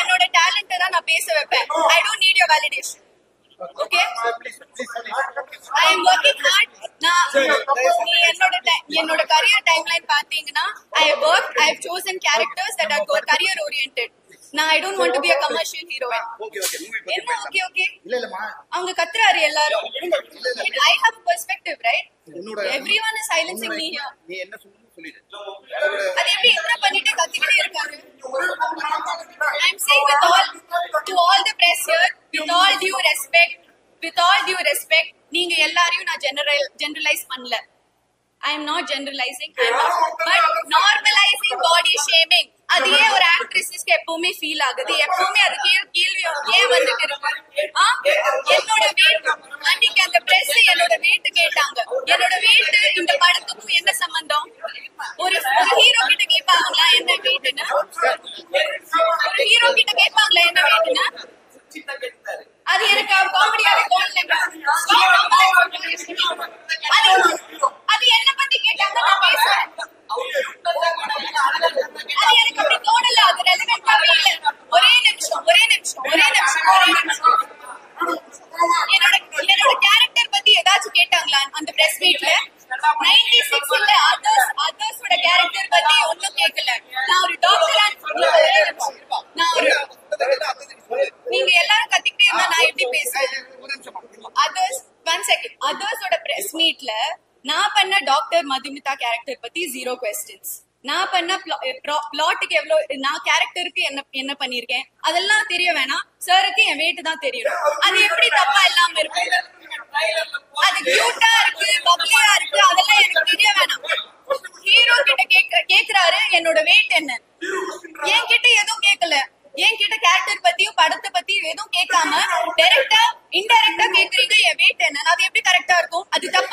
என்னோட டேலண்ட் தான் நான் பேச வைப்பேன். I don't need your validation. Okay, I am working hard. என்னோட career timeline பாத்தீங்கன்னா I have chosen characters that are career oriented. Now I don't want to be a commercial heroine. Okay. அவங்க கத்துறாரு எல்லாரும். I have a perspective, right? Everyone is silencing me here. நீ என்ன சொல்லிடு. அது எப்படி என்ன பண்ணிட்டு கத்திக்கிட்டே இருக்காரு. I am saying to all the press here, with all due respect, நீங்க எல்லாரையும் நான் generalize பண்ணல. I am not generalizing, but normalizing body shaming. அதே ஒரு ஆக்ட்ரஸ்க்கு எப்பவுமே ஃபீல் ஆகுது. எப்பவுமே அது கேள்வி ஏன் வந்துட்டு இருக்கு. என்னோட வெயிட் அன்னைக்கு அந்த பிரஸ் என்னோட வெயிட் கேட்டாங்க. என்னோட வெயிட் இந்த படத்துக்கும் என்ன சம்பந்தம்? ஒரு ஹீரோ கிட்ட கேட்பாங்களா என்ன வெயிட்னு? ஒரு ஹீரோ கிட்ட கேட்பாங்களா என்ன வெயிட்னு? அது எனக்கு காமெடியாக தோணலைங்க. அது என்ன பத்தி கேட்டாங்க நான் பேசுறேன். அது எனக்கு அப்படி தோணல. அது ரெலவென்ட்டாவே இல்ல. ஒரே நிமிஷம் என்னோட கேரக்டர் பத்தி ஏதாச்சும் கேட்டாங்களா அந்த பிரஸ் மீட்ல? 96 இல்ல அதர்ஸோட கேரக்டர் பத்தி ஒன்னும் கேட்கல. நான் ஒரு டாக்டர். நீங்க எல்லாரும் கத்திக்கிட்டே இருந்தா நான் எப்படி பேசுறேன்? அதர்ஸோட பிரஸ் மீட்ல நான் பண்ண டாக்டர் மதுமிதா கேரக்டர் பத்தி 0 questions. நான் பண்ண பிளாட்டுக்கு எவ்வளவு, நான் கேரக்டருக்கு என்ன பண்ணிருக்கேன் அதெல்லாம் தெரிய வேணாம். சாருக்கு என் வெயிட் தான் தெரியும். அது எப்படி தப்பா இல்லாம இருக்கு? அது கியூட்டா இருக்கு, பப்ளியா இருக்கு, அதெல்லாம் எனக்கு தெரிய வேணாம். ஹீரோ கிட்ட கேக்குறாரு என்னோட வெயிட் என்ன. என்கிட்ட எதுவும் கேட்கல. என்கிட்ட கேரக்டர் பத்தியும் படத்தை பத்தியும் எதுவும் கேட்காம டைரக்டா இன்டைரக்டா கேக்குறீங்க என் வெயிட் என்ன. அது எப்படி கரெக்டா இருக்கும்? அது தப்பு